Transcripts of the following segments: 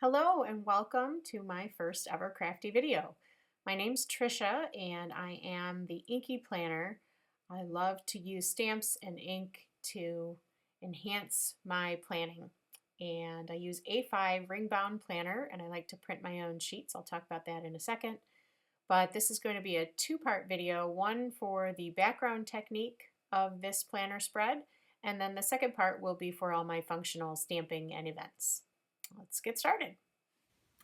Hello and welcome to my first ever crafty video. My name's Trisha and I am the Inky Planner. I love to use stamps and ink to enhance my planning. And I use A5 ring bound planner and I like to print my own sheets. I'll talk about that in a second. But this is going to be a two-part video, one for the background technique of this planner spread, and then the second part will be for all my functional stamping and events. Let's get started.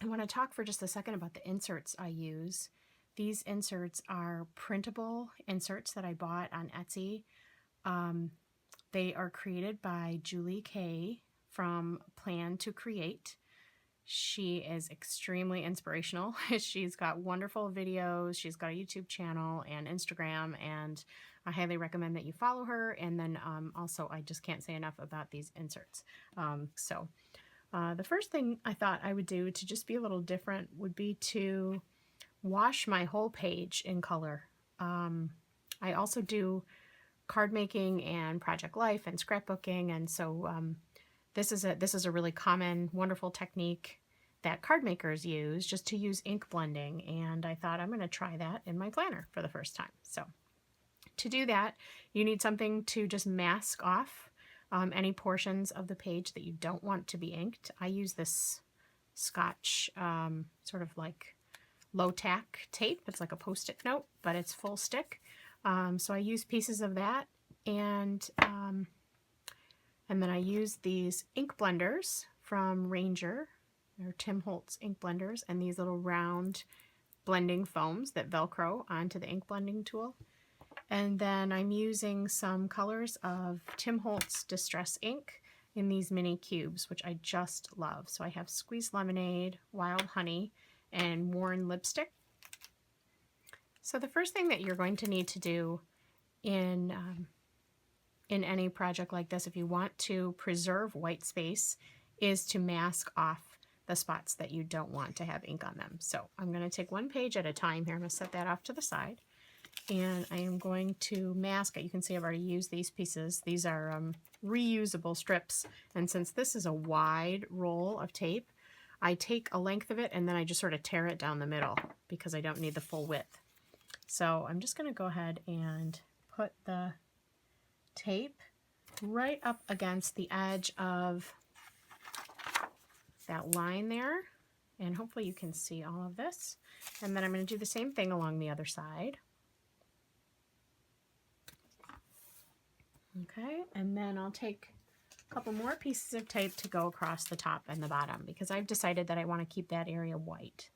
I want to talk for just a second about the inserts I use. These inserts are printable inserts that I bought on Etsy. They are created by Julie Kay from Plan to Create. She is extremely inspirational. She's got wonderful videos. She's got a YouTube channel and Instagram, and I highly recommend that you follow her. And then also, I just can't say enough about these inserts. The first thing I thought I would do to just be a little different would be to wash my whole page in color. I also do card making and project life and scrapbooking, and so this is a really common, wonderful technique that card makers use, just to use ink blending, and I thought I'm going to try that in my planner for the first time. So to do that, you need something to just mask off any portions of the page that you don't want to be inked. I use this Scotch sort of like low tack tape. It's like a post-it note, but it's full stick. So I use pieces of that, and then I use these ink blenders from Ranger, or Tim Holtz ink blenders, and these little round blending foams that Velcro onto the ink blending tool. And then I'm using some colors of Tim Holtz Distress ink in these mini cubes, which I just love. So I have Squeezed Lemonade, Wild Honey, and Worn Lipstick. So the first thing that you're going to need to do in any project like this, if you want to preserve white space, is to mask off the spots that you don't want to have ink on them. So I'm going to take one page at a time here. I'm going to set that off to the side. And I am going to mask it. You can see I've already used these pieces. These are reusable strips. And since this is a wide roll of tape, I take a length of it and then I just sort of tear it down the middle because I don't need the full width. So I'm just going to go ahead and put the tape right up against the edge of that line there. And hopefully you can see all of this. And then I'm going to do the same thing along the other side. Okay, and then I'll take a couple more pieces of tape to go across the top and the bottom because I've decided that I want to keep that area white.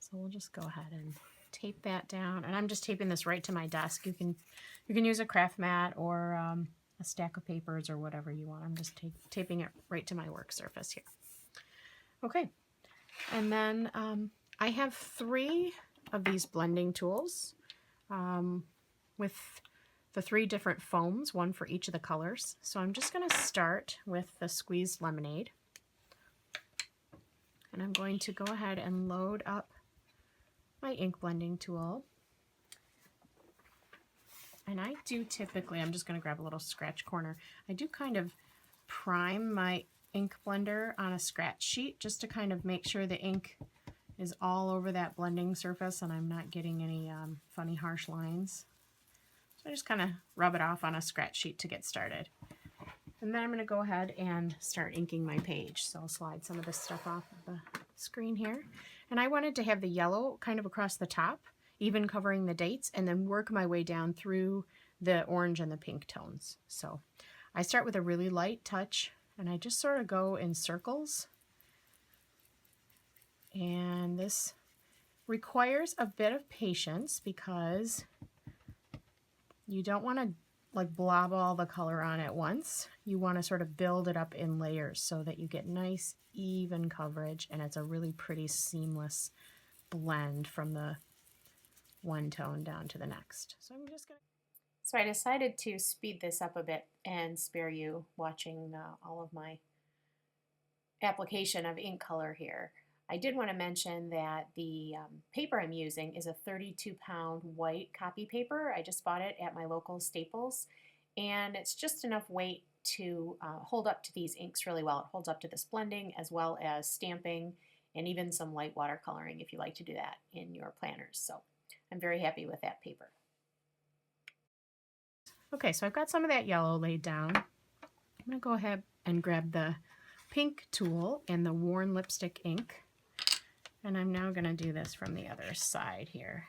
So we'll just go ahead and tape that down, and I'm just taping this right to my desk. You can use a craft mat or a stack of papers or whatever you want. I'm just taping it right to my work surface here. Okay, and then I have 3 of these blending tools with the 3 different foams, one for each of the colors. So I'm just going to start with the Squeezed Lemonade. And I'm going to go ahead and load up my ink blending tool. And I do typically, I'm just going to grab a little scratch corner, I do kind of prime my ink blender on a scratch sheet just to kind of make sure the ink is all over that blending surface and I'm not getting any funny harsh lines. I just kind of rub it off on a scratch sheet to get started. And then I'm going to go ahead and start inking my page. So I'll slide some of this stuff off of the screen here. And I wanted to have the yellow kind of across the top, even covering the dates, and then work my way down through the orange and the pink tones. So I start with a really light touch, and I just sort of go in circles. And this requires a bit of patience because you don't want to like blob all the color on at once. You want to sort of build it up in layers so that you get nice even coverage and it's a really pretty seamless blend from the one tone down to the next. So I'm just going to... So I decided to speed this up a bit and spare you watching all of my application of ink color here. I did want to mention that the paper I'm using is a 32-pound white copy paper. I just bought it at my local Staples, and it's just enough weight to hold up to these inks really well. It holds up to this blending as well as stamping and even some light watercoloring if you like to do that in your planners. So I'm very happy with that paper. Okay, so I've got some of that yellow laid down. I'm going to go ahead and grab the pink tool and the worn lipstick ink. And I'm now going to do this from the other side here.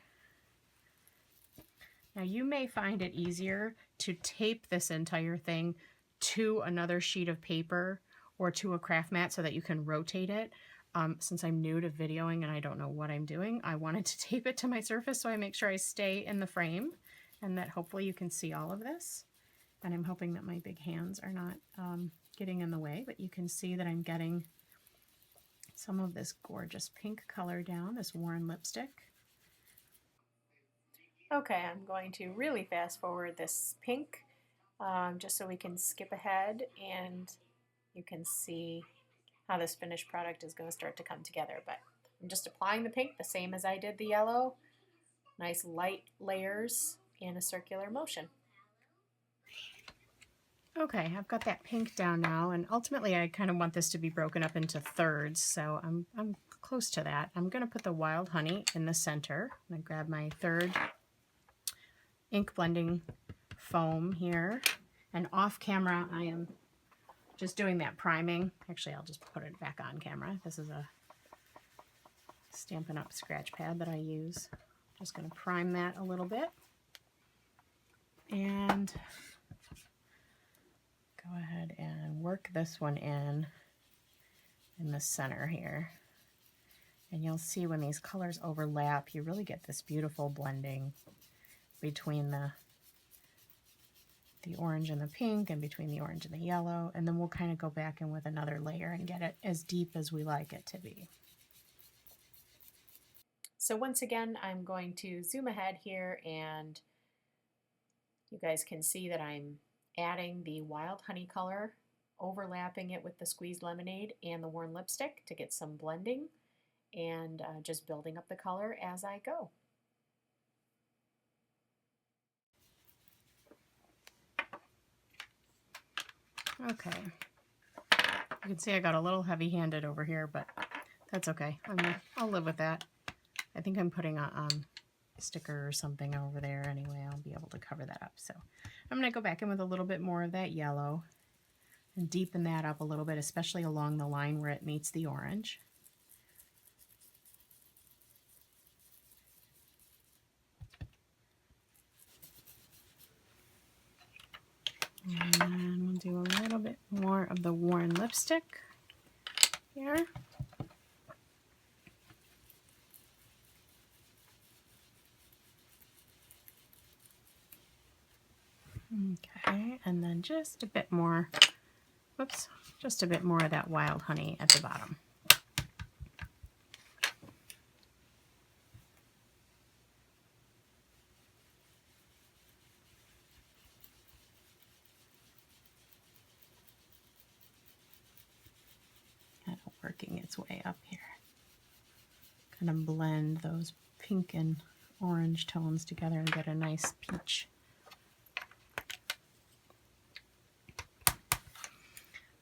Now you may find it easier to tape this entire thing to another sheet of paper or to a craft mat so that you can rotate it. Since I'm new to videoing and I don't know what I'm doing, I wanted to tape it to my surface so I make sure I stay in the frame and that hopefully you can see all of this. And I'm hoping that my big hands are not getting in the way, but you can see that I'm getting some of this gorgeous pink color down, this worn lipstick. Okay, I'm going to really fast forward this pink just so we can skip ahead and you can see how this finished product is going to start to come together. But I'm just applying the pink the same as I did the yellow. Nice light layers in a circular motion. Okay, I've got that pink down now, and ultimately I kind of want this to be broken up into thirds, so I'm close to that. I'm going to put the Wild Honey in the center. I'm going to grab my third ink blending foam here, and off camera I am just doing that priming. Actually, I'll just put it back on camera. This is a Stampin' Up! Scratch pad that I use. Just going to prime that a little bit. And go ahead and work this one in the center here. And you'll see when these colors overlap, you really get this beautiful blending between the orange and the pink and between the orange and the yellow. And then we'll kind of go back in with another layer and get it as deep as we like it to be. So once again, I'm going to zoom ahead here and you guys can see that I'm adding the Wild Honey color, overlapping it with the Squeezed Lemonade and the worn lipstick to get some blending, and just building up the color as I go. Okay, you can see I got a little heavy-handed over here, but that's okay. I'll live with that. I think I'm putting a sticker or something over there anyway. I'll be able to cover that up. So I'm going to go back in with a little bit more of that yellow and deepen that up a little bit, especially along the line where it meets the orange. And then we'll do a little bit more of the worn lipstick here. Okay, and then just a bit more, whoops, just a bit more of that Wild Honey at the bottom. Kind of working its way up here. Kind of blend those pink and orange tones together and get a nice peach.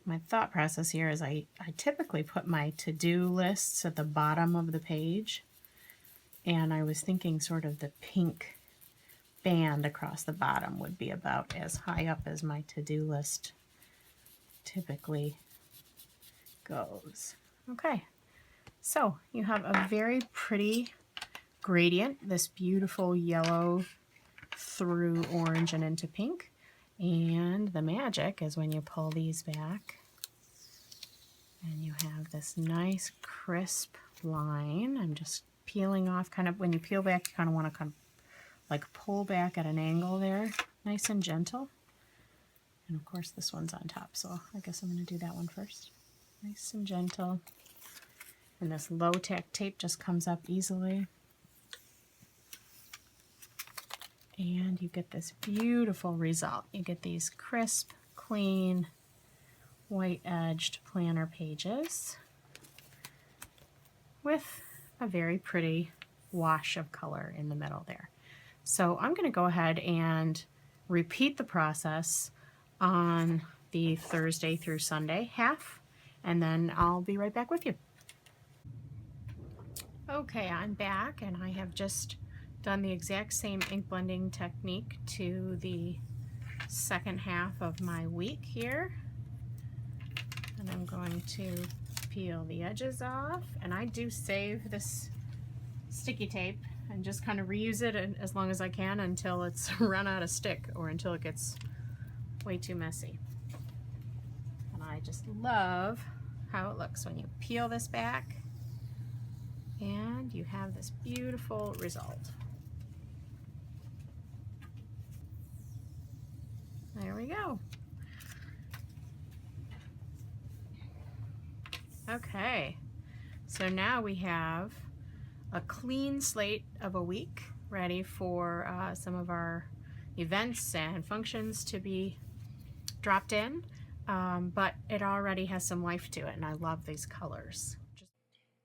My thought process here is I typically put my to-do lists at the bottom of the page, and I was thinking sort of the pink band across the bottom would be about as high up as my to-do list typically goes. Okay, so you have a very pretty gradient, this beautiful yellow through orange and into pink. And the magic is when you pull these back and you have this nice crisp line. I'm just peeling off, kind of when you peel back, you kind of want to kind of like pull back at an angle there, nice and gentle. And of course this one's on top, so I guess I'm going to do that one first. Nice and gentle. And this low tack tape just comes up easily. And you get this beautiful result. You get these crisp, clean, white-edged planner pages with a very pretty wash of color in the middle there. So I'm going to go ahead and repeat the process on the Thursday through Sunday half, and then I'll be right back with you. Okay, I'm back, and I have just done the exact same ink blending technique to the second half of my week here. And I'm going to peel the edges off, and I do save this sticky tape and just kind of reuse it as long as I can until it's run out of stick or until it gets way too messy. And I just love how it looks when you peel this back and you have this beautiful result. There we go. Okay, so now we have a clean slate of a week ready for some of our events and functions to be dropped in, but it already has some life to it, and I love these colors.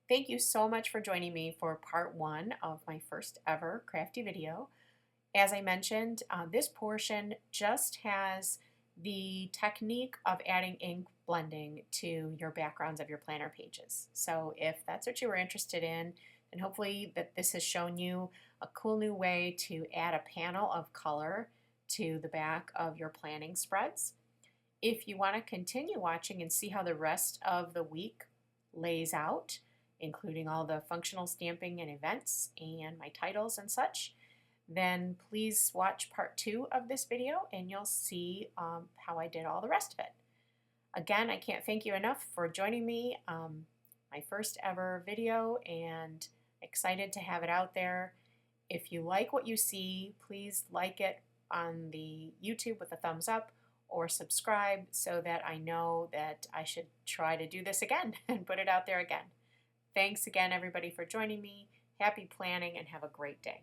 Thank you so much for joining me for part 1 of my first ever crafty video. As I mentioned, this portion just has the technique of adding ink blending to your backgrounds of your planner pages. So if that's what you were interested in, then hopefully that this has shown you a cool new way to add a panel of color to the back of your planning spreads. If you want to continue watching and see how the rest of the week lays out, including all the functional stamping and events and my titles and such, then please watch part 2 of this video and you'll see how I did all the rest of it. Again, I can't thank you enough for joining me, my first ever video, and excited to have it out there. If you like what you see, please like it on the YouTube with a thumbs up or subscribe so that I know that I should try to do this again and put it out there again. Thanks again, everybody, for joining me. Happy planning and have a great day.